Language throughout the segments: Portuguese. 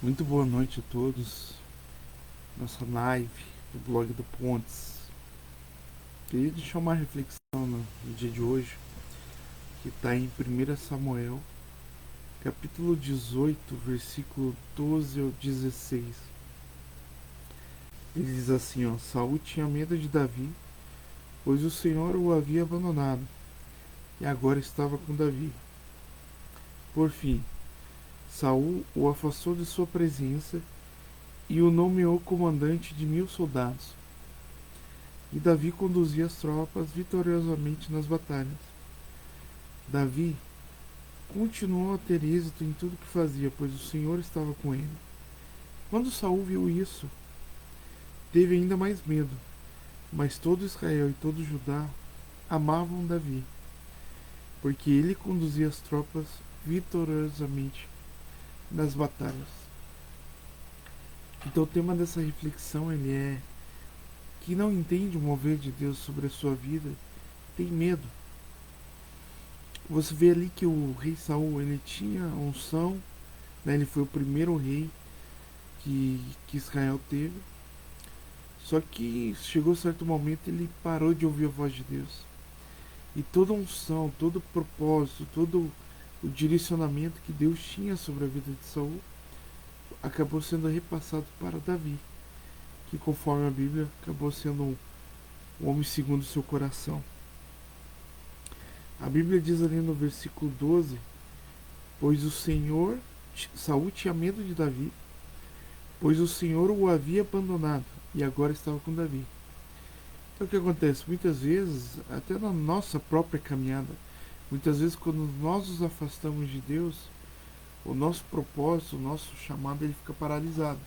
Muito boa noite a todos. Nossa live do blog do Pontes. Queria deixar uma reflexão no dia de hoje, que está em 1 Samuel, capítulo 18, versículo 12 ao 16. Ele diz assim, Saul tinha medo de Davi, pois o Senhor o havia abandonado, e agora estava com Davi. Por fim, Saul o afastou de sua presença e o nomeou comandante de 1000 soldados. E Davi conduzia as tropas vitoriosamente nas batalhas. Davi continuou a ter êxito em tudo que fazia, pois o Senhor estava com ele. Quando Saul viu isso, teve ainda mais medo, mas todo Israel e todo Judá amavam Davi, porque ele conduzia as tropas vitoriosamente nas batalhas. Então o tema dessa reflexão ele é que não entende o mover de Deus sobre a sua vida, tem medo. Você vê ali que o rei Saul ele tinha unção, né? Ele foi o primeiro rei que Israel teve. Só que chegou certo momento ele parou de ouvir a voz de Deus. E toda a unção, todo o propósito, todo o direcionamento que Deus tinha sobre a vida de Saul acabou sendo repassado para Davi, que conforme a Bíblia acabou sendo um homem segundo o seu coração. A Bíblia diz ali no versículo 12: pois o Senhor, Saul tinha medo de Davi, pois o Senhor o havia abandonado e agora estava com Davi. Então o que acontece? Muitas vezes, até na nossa própria caminhada, muitas vezes quando nós nos afastamos de Deus, o nosso propósito, o nosso chamado, ele fica paralisado.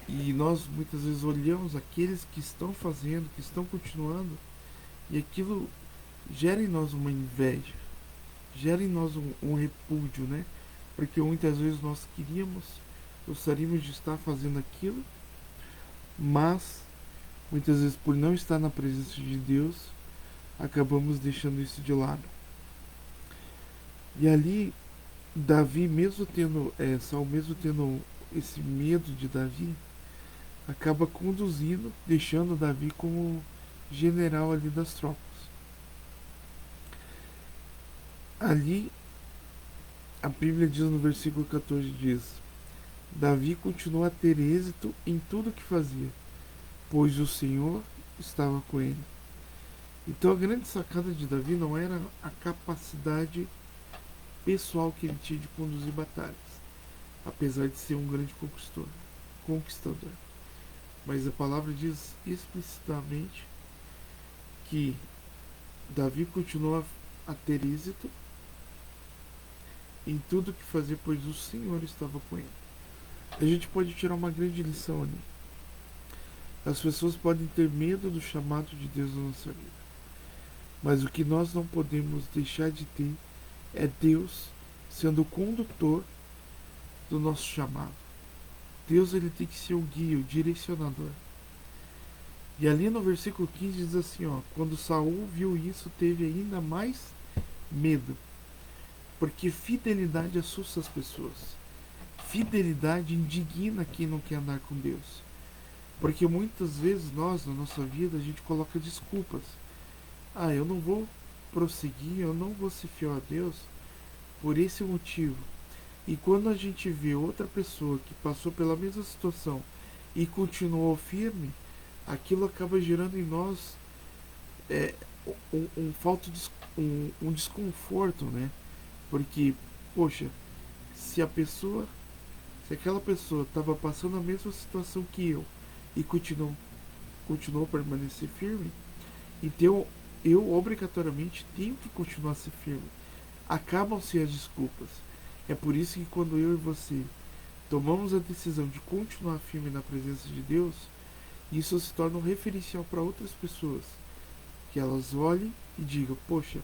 E nós muitas vezes olhamos aqueles que estão fazendo, que estão continuando, e aquilo gera em nós uma inveja, gera em nós um repúdio, né? Porque muitas vezes nós gostaríamos de estar fazendo aquilo, mas muitas vezes por não estar na presença de Deus, acabamos deixando isso de lado. E ali, Davi, Saul mesmo tendo esse medo de Davi, acaba conduzindo, deixando Davi como general ali das tropas. Ali, a Bíblia diz no versículo 14, diz: Davi continuou a ter êxito em tudo que fazia, pois o Senhor estava com ele. Então a grande sacada de Davi não era a capacidade pessoal que ele tinha de conduzir batalhas, apesar de ser um grande conquistador. Mas a palavra diz explicitamente que Davi continuou a ter êxito em tudo que fazia, pois o Senhor estava com ele. A gente pode tirar uma grande lição ali. As pessoas podem ter medo do chamado de Deus na nossa vida, mas o que nós não podemos deixar de ter é Deus sendo o condutor do nosso chamado. Deus ele tem que ser o guia, o direcionador. E ali no versículo 15 diz assim, quando Saul viu isso, teve ainda mais medo, porque fidelidade assusta as pessoas. Fidelidade indigna quem não quer andar com Deus. Porque muitas vezes nós, na nossa vida, a gente coloca desculpas. Eu não vou prosseguir, eu não vou ser fiel a Deus por esse motivo. E quando a gente vê outra pessoa que passou pela mesma situação e continuou firme, aquilo acaba gerando em nós um desconforto, né? Porque, poxa, se aquela pessoa estava passando a mesma situação que eu e continuou a permanecer firme, então eu obrigatoriamente tenho que continuar a ser firme. Acabam-se as desculpas. É por isso que quando eu e você tomamos a decisão de continuar firme na presença de Deus, isso se torna um referencial para outras pessoas. Que elas olhem e digam, poxa,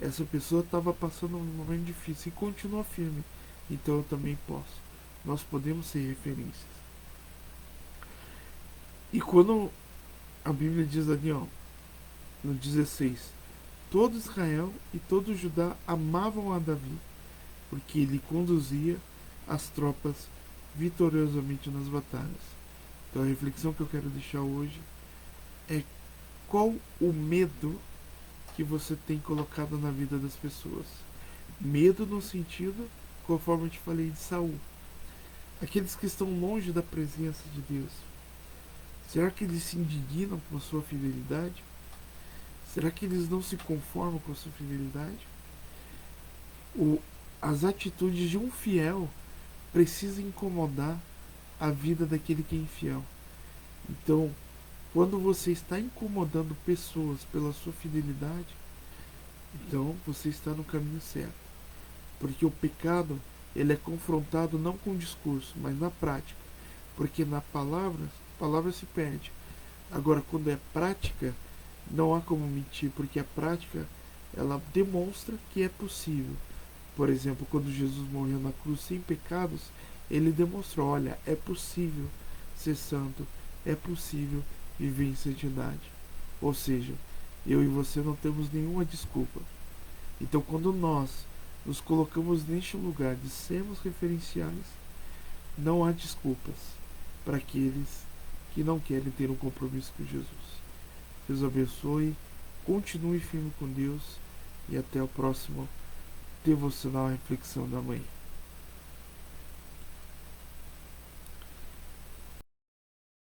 essa pessoa estava passando um momento difícil e continua firme, então eu também posso. Nós podemos ser referências. E quando a Bíblia diz ali, no 16, todo Israel e todo Judá amavam a Davi, porque ele conduzia as tropas vitoriosamente nas batalhas. Então a reflexão que eu quero deixar hoje é: qual o medo que você tem colocado na vida das pessoas? Medo no sentido, conforme eu te falei, de Saul. Aqueles que estão longe da presença de Deus. Será que eles se indignam com a sua fidelidade? Será que eles não se conformam com a sua fidelidade? O, as atitudes de um fiel precisam incomodar a vida daquele que é infiel. Então, quando você está incomodando pessoas pela sua fidelidade, então você está no caminho certo. Porque o pecado, ele é confrontado não com o discurso, mas na prática. Porque na palavra, a palavra se perde. Agora, quando é prática, não há como mentir, porque a prática, ela demonstra que é possível. Por exemplo, quando Jesus morreu na cruz sem pecados, ele demonstrou: olha, é possível ser santo, é possível viver em santidade. Ou seja, eu e você não temos nenhuma desculpa. Então, quando nós nos colocamos neste lugar de sermos referenciais, não há desculpas para aqueles que não querem ter um compromisso com Jesus. Deus abençoe, continue firme com Deus e até o próximo devocional Reflexão da Manhã.